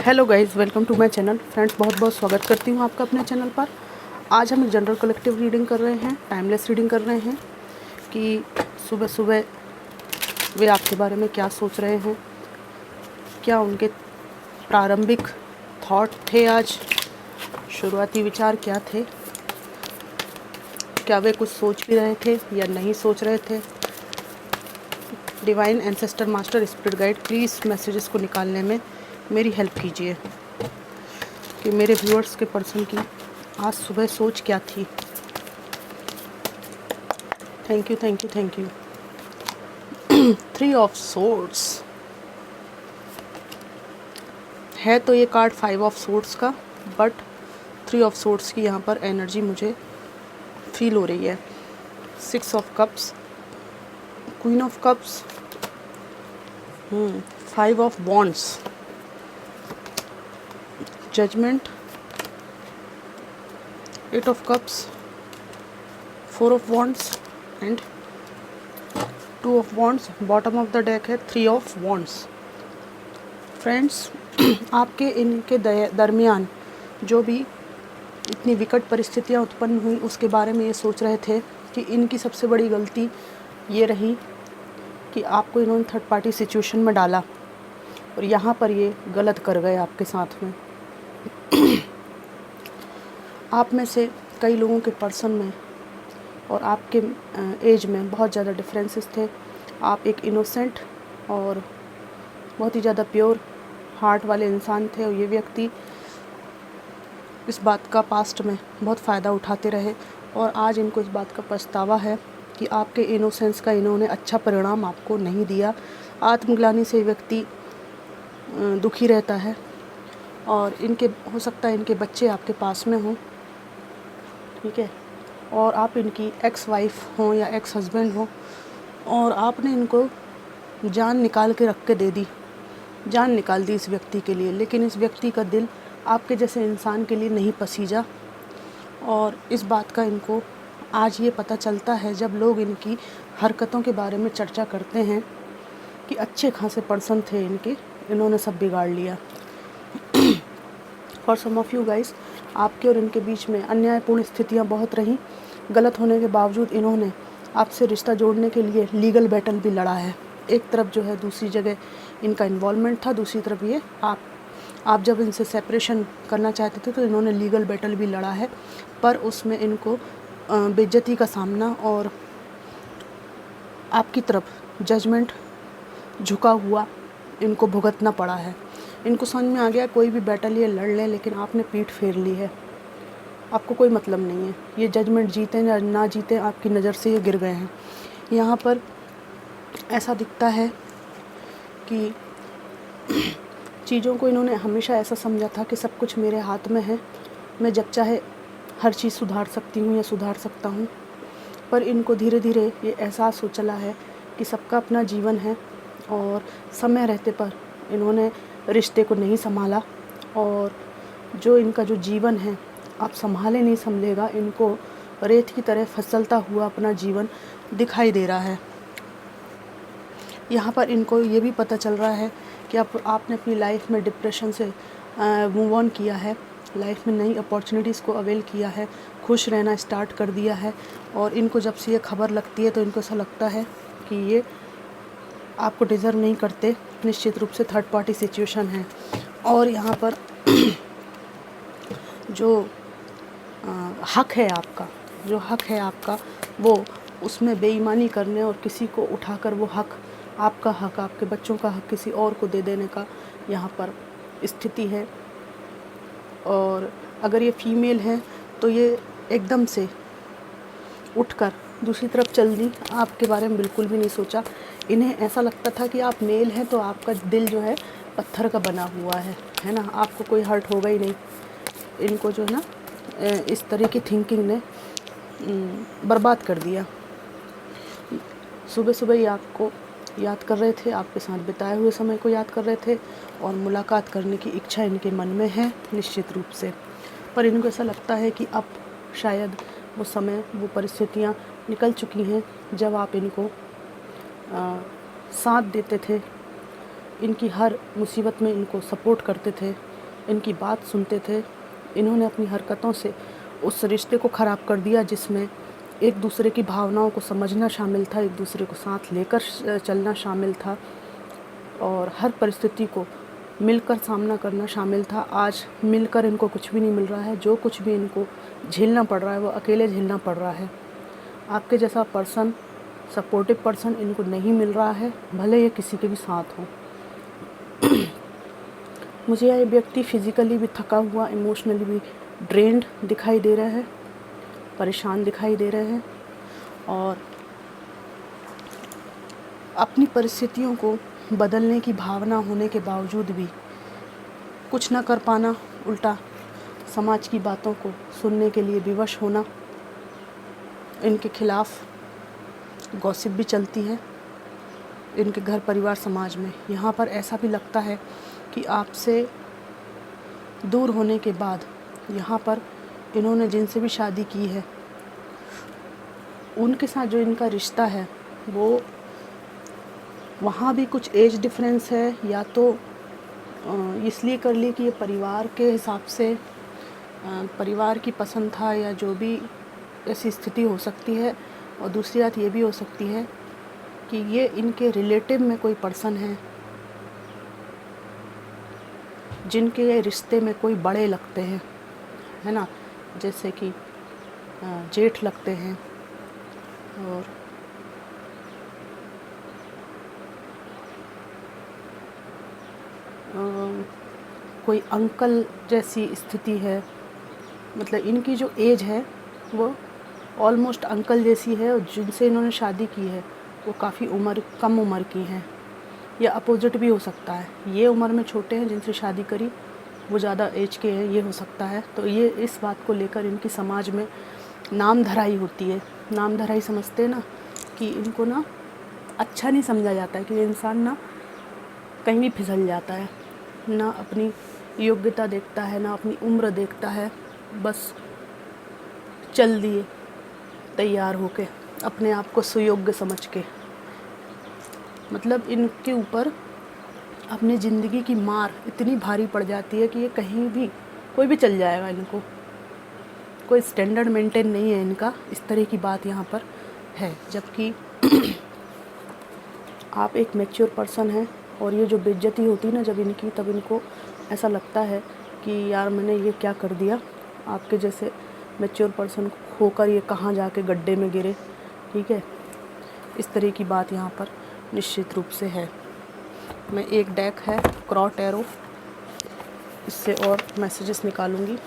Hello guys, welcome to my channel. Friends, बहुत बहुत स्वागत करती हूँ आपका अपने चैनल पर। आज हम एक जनरल कलेक्टिव रीडिंग कर रहे हैं, टाइमलेस रीडिंग कर रहे हैं कि सुबह सुबह वे आपके बारे में क्या सोच रहे हैं, क्या उनके प्रारंभिक थॉट थे, आज शुरुआती विचार क्या थे, क्या वे कुछ सोच भी रहे थे या नहीं सोच रहे थे। Divine ancestor master spirit guide, please messages को निकालने में मेरी हेल्प कीजिए कि मेरे व्यूअर्स के पर्सन की आज सुबह सोच क्या थी। Thank you thank you thank you. 3 of swords है तो ये कार्ड 5 ऑफ सोर्ड्स का, बट 3 ऑफ सोर्ड्स की यहाँ पर एनर्जी मुझे फील हो रही है। 6 of cups, queen of cups, 5 of wands, judgement, 8 of cups, 4 of wands and 2 of wands. Bottom of the deck है 3 ऑफ वॉन्ड्स। फ्रेंड्स, आपके इनके दरमियान जो भी इतनी विकट परिस्थितियां उत्पन्न हुई उसके बारे में ये सोच रहे थे कि इनकी सबसे बड़ी गलती ये रही कि आपको इन्होंने थर्ड पार्टी सिचुएशन में डाला और यहाँ पर ये गलत कर गए आपके साथ में। आप में से कई लोगों के पर्सन में और आपके एज में बहुत ज़्यादा डिफरेंसेस थे। आप एक इनोसेंट और बहुत ही ज़्यादा प्योर हार्ट वाले इंसान थे और ये व्यक्ति इस बात का पास्ट में बहुत फ़ायदा उठाते रहे और आज इनको इस बात का पछतावा है कि आपके इनोसेंस का इन्होंने अच्छा परिणाम आपको नहीं दिया। आत्मग्लानि से व्यक्ति दुखी रहता है और इनके हो सकता है इनके बच्चे आपके पास में हों, ठीक है, और आप इनकी एक्स वाइफ हों या एक्स हस्बैंड हो और आपने इनको जान निकाल के रख के दे दी, जान निकाल दी इस व्यक्ति के लिए, लेकिन इस व्यक्ति का दिल आपके जैसे इंसान के लिए नहीं पसीजा। और इस बात का इनको आज ये पता चलता है जब लोग इनकी हरकतों के बारे में चर्चा करते हैं कि अच्छे खासे पर्सन थे इनके, इन्होंने सब बिगाड़ लिया। For some of you guys, आपके और इनके बीच में अन्यायपूर्ण स्थितियां बहुत रहीं। गलत होने के बावजूद इन्होंने आपसे रिश्ता जोड़ने के लिए लीगल बैटल भी लड़ा है। एक तरफ जो है दूसरी जगह इनका इन्वॉल्वमेंट था, दूसरी तरफ ये आप जब इनसे सेपरेशन करना चाहते थे तो इन्होंने लीगल बैटल भी लड़ा है, पर उसमें इनको बेइज्जती का सामना और आपकी तरफ जजमेंट झुका हुआ इनको भुगतना पड़ा है। इनको समझ में आ गया कोई भी बैटल ये लड़ लें, लेकिन आपने पीठ फेर ली है, आपको कोई मतलब नहीं है। ये जजमेंट जीते या ना जीते आपकी नज़र से ये गिर गए हैं। यहाँ पर ऐसा दिखता है कि चीज़ों को इन्होंने हमेशा ऐसा समझा था कि सब कुछ मेरे हाथ में है, मैं जब चाहे हर चीज़ सुधार सकती हूँ या सुधार सकता हूँ। पर इनको धीरे धीरे ये एहसास हो चला है कि सबका अपना जीवन है और समय रहते पर इन्होंने रिश्ते को नहीं संभाला और जो इनका जो जीवन है आप संभाले नहीं संभलेगा, इनको रेत की तरह फिसलता हुआ अपना जीवन दिखाई दे रहा है। यहाँ पर इनको ये भी पता चल रहा है कि आपने अपनी लाइफ में डिप्रेशन से मूव ऑन किया है, लाइफ में नई अपॉर्चुनिटीज़ को अवेल किया है, खुश रहना स्टार्ट कर दिया है। और इनको जब से ये खबर लगती है तो इनको ऐसा लगता है कि ये आपको डिज़र्व नहीं करते, निश्चित रूप से थर्ड पार्टी सिचुएशन है। और यहाँ पर जो हक है आपका, जो हक है आपका, वो उसमें बेईमानी करने और किसी को उठाकर वो हक, आपका हक, आपके बच्चों का हक किसी और को दे देने का यहाँ पर स्थिति है। और अगर ये फीमेल है तो ये एकदम से उठकर दूसरी तरफ चल दी, आपके बारे में बिल्कुल भी नहीं सोचा। इन्हें ऐसा लगता था कि आप मेल हैं तो आपका दिल जो है पत्थर का बना हुआ है ना, आपको कोई हर्ट होगा ही नहीं। इनको जो है ना इस तरह की थिंकिंग ने बर्बाद कर दिया। सुबह सुबह ही आपको याद कर रहे थे, आपके साथ बिताए हुए समय को याद कर रहे थे और मुलाकात करने की इच्छा इनके मन में है निश्चित रूप से। पर इनको ऐसा लगता है कि अब शायद वो समय, वो परिस्थितियाँ निकल चुकी हैं जब आप इनको साथ देते थे, इनकी हर मुसीबत में इनको सपोर्ट करते थे, इनकी बात सुनते थे, इन्होंने अपनी हरकतों से उस रिश्ते को ख़राब कर दिया जिसमें एक दूसरे की भावनाओं को समझना शामिल था, एक दूसरे को साथ लेकर चलना शामिल था और हर परिस्थिति को मिलकर सामना करना शामिल था। आज मिलकर इनको कुछ भी नहीं मिल रहा है, जो कुछ भी इनको झेलना पड़ रहा है वो अकेले झेलना पड़ रहा है। आपके जैसा पर्सन, सपोर्टिव पर्सन इनको नहीं मिल रहा है, भले ये किसी के भी साथ हो। मुझे यह व्यक्ति फिज़िकली भी थका हुआ, इमोशनली भी ड्रेन्ड दिखाई दे रहा है, परेशान दिखाई दे रहे हैं और अपनी परिस्थितियों को बदलने की भावना होने के बावजूद भी कुछ न कर पाना, उल्टा समाज की बातों को सुनने के लिए विवश होना। इनके खिलाफ गॉसिप भी चलती है इनके घर परिवार समाज में। यहाँ पर ऐसा भी लगता है कि आपसे दूर होने के बाद यहाँ पर इन्होंने जिनसे भी शादी की है उनके साथ जो इनका रिश्ता है वो वहाँ भी कुछ एज डिफरेंस है, या तो इसलिए कर ली कि ये परिवार के हिसाब से परिवार की पसंद था, या जो भी ऐसी स्थिति हो सकती है। और दूसरी बात ये भी हो सकती है कि ये इनके रिलेटिव में कोई पर्सन है जिनके ये रिश्ते में कोई बड़े लगते हैं, है ना, जैसे कि जेठ लगते हैं और कोई अंकल जैसी स्थिति है। मतलब इनकी जो एज है वो ऑलमोस्ट अंकल जैसी है और जिनसे इन्होंने शादी की है वो काफ़ी कम उम्र की हैं, या अपोजिट भी हो सकता है। ये उम्र में छोटे हैं, जिनसे शादी करी वो ज़्यादा एज के हैं, ये हो सकता है। तो ये इस बात को लेकर इनकी समाज में नाम धराई होती है। नाम धराई समझते हैं ना, कि इनको ना अच्छा नहीं समझा जाता है, कि इंसान ना कहीं भी फिसल जाता है, ना अपनी योग्यता देखता है, ना अपनी उम्र देखता है, बस चल दिए तैयार होके अपने आप को सुयोग्य समझ के। मतलब इनके ऊपर अपनी ज़िंदगी की मार इतनी भारी पड़ जाती है कि ये कहीं भी कोई भी चल जाएगा, इनको कोई स्टैंडर्ड मेंटेन नहीं है इनका। इस तरह की बात यहाँ पर है। जबकि आप एक मैच्योर पर्सन हैं और ये जो बेइज्जती होती है ना जब इनकी, तब इनको ऐसा लगता है कि यार मैंने ये क्या कर दिया। आपके जैसे मैच्योर पर्सन होकर ये कहाँ जाके गड्ढे में गिरे। ठीक है, इस तरह की बात यहाँ पर निश्चित रूप से है। मैं एक डेक है क्रॉ टैरो, इससे और मैसेजेस निकालूंगी।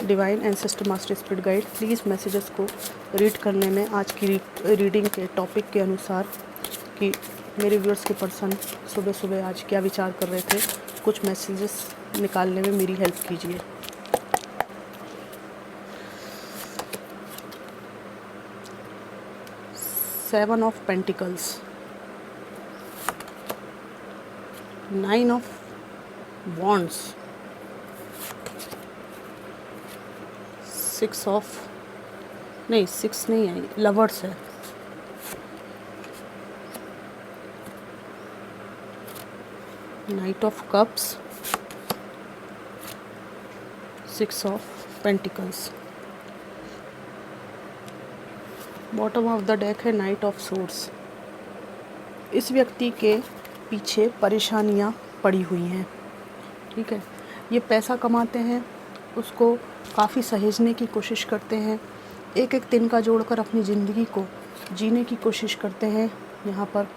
Divine ancestor master spirit guide, please messages को रीड करने में आज की रीडिंग के टॉपिक के अनुसार कि मेरे व्यूअर्स के पर्सन सुबह सुबह आज क्या विचार कर रहे थे, कुछ मैसेजेस निकालने में मेरी हेल्प कीजिए। Seven of pentacles, nine of wands, six नहीं है, लवर्स है, night of cups, six of pentacles. Bottom of the deck है नाइट ऑफ सोर्ड्स। इस व्यक्ति के पीछे परेशानियां पड़ी हुई हैं। ठीक है, ये पैसा कमाते हैं, उसको काफ़ी सहेजने की कोशिश करते हैं, एक एक दिन का जोड़कर अपनी ज़िंदगी को जीने की कोशिश करते हैं। यहाँ पर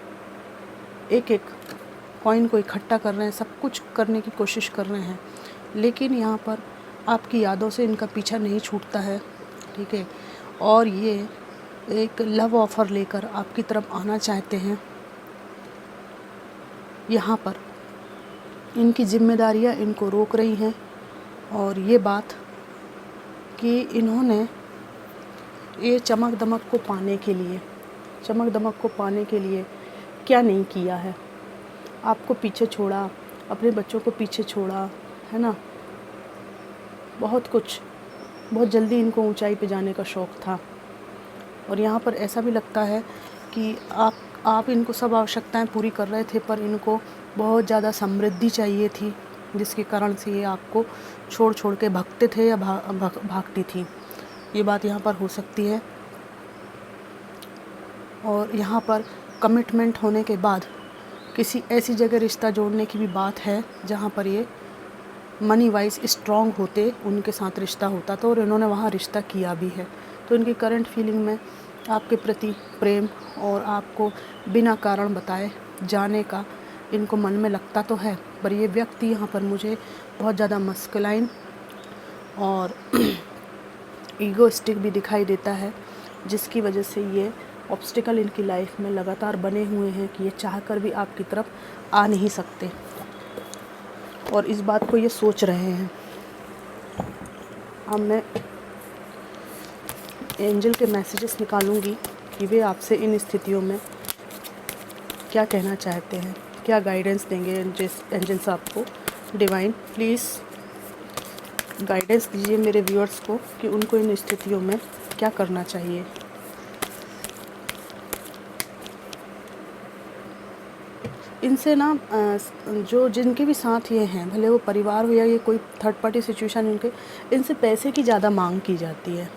एक एक कॉइन को इकट्ठा कर रहे हैं, सब कुछ करने की कोशिश कर रहे हैं, लेकिन यहाँ पर आपकी यादों से इनका पीछा नहीं छूटता है। ठीक है, और ये एक लव ऑफ़र लेकर आपकी तरफ आना चाहते हैं। यहाँ पर इनकी जिम्मेदारियाँ इनको रोक रही हैं, और ये बात कि इन्होंने ये चमक दमक को पाने के लिए क्या नहीं किया है। आपको पीछे छोड़ा, अपने बच्चों को पीछे छोड़ा, है ना, बहुत कुछ, बहुत जल्दी इनको ऊंचाई पे जाने का शौक़ था। और यहाँ पर ऐसा भी लगता है कि आप इनको सब आवश्यकताएं पूरी कर रहे थे, पर इनको बहुत ज़्यादा समृद्धि चाहिए थी, जिसके कारण से ये आपको छोड़ छोड़ के भागते थे या भागती थी। ये बात यहाँ पर हो सकती है। और यहाँ पर कमिटमेंट होने के बाद किसी ऐसी जगह रिश्ता जोड़ने की भी बात है जहाँ पर ये मनी वाइज स्ट्रॉन्ग होते, उनके साथ रिश्ता होता तो, और इन्होंने वहाँ रिश्ता किया भी है। तो इनकी करंट फीलिंग में आपके प्रति प्रेम और आपको बिना कारण बताए जाने का इनको मन में लगता तो है, पर ये व्यक्ति यहाँ पर मुझे बहुत ज़्यादा मस्कुलाइन और ईगोइस्टिक भी दिखाई देता है, जिसकी वजह से ये ऑब्स्टिकल इनकी लाइफ में लगातार बने हुए हैं कि ये चाहकर भी आपकी तरफ आ नहीं सकते, और इस बात को ये सोच रहे हैं। अब मैं एंजल के मैसेजेस निकालूंगी कि वे आपसे इन स्थितियों में क्या कहना चाहते हैं, क्या गाइडेंस देंगे एंजल्स आपको। डिवाइन प्लीज़ गाइडेंस दीजिए मेरे व्यूअर्स को कि उनको इन स्थितियों में क्या करना चाहिए। इनसे ना जो जिनके भी साथ ये हैं, भले वो परिवार हो या ये कोई थर्ड पार्टी सिचुएशन, इनसे पैसे की ज़्यादा मांग की जाती है।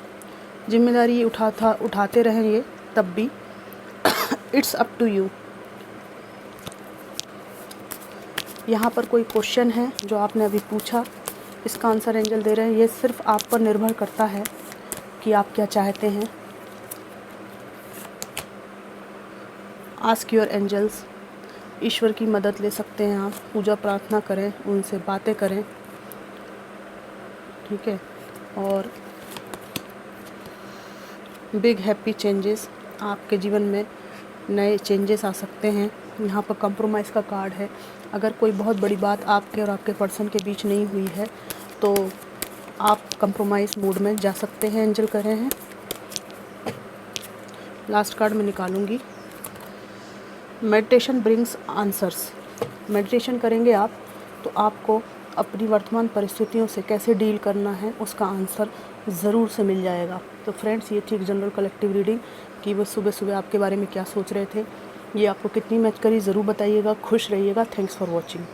जिम्मेदारी ये उठाते रहें ये तब भी। It's up to you. यहाँ पर कोई क्वेश्चन है जो आपने अभी पूछा, इसका आंसर एंजल दे रहे हैं। ये सिर्फ आप पर निर्भर करता है कि आप क्या चाहते हैं। Ask your angels. ईश्वर की मदद ले सकते हैं आप, पूजा प्रार्थना करें, उनसे बातें करें, ठीक है। और बिग हैप्पी चेंजेस, आपके जीवन में नए चेंजेस आ सकते हैं। यहाँ पर कंप्रोमाइज़ का कार्ड है। अगर कोई बहुत बड़ी बात आपके और आपके पर्सन के बीच नहीं हुई है तो आप कंप्रोमाइज़ मूड में जा सकते हैं, एंजल कह रहे हैं। लास्ट कार्ड मैं निकालूंगी। Meditation brings answers. मेडिटेशन करेंगे आप तो आपको अपनी वर्तमान परिस्थितियों से कैसे डील करना है उसका आंसर ज़रूर से मिल जाएगा। तो फ्रेंड्स, ये थी एक जनरल कलेक्टिव रीडिंग कि वो सुबह सुबह आपके बारे में क्या सोच रहे थे। ये आपको कितनी मैच करी ज़रूर बताइएगा। खुश रहिएगा। Thanks for watching.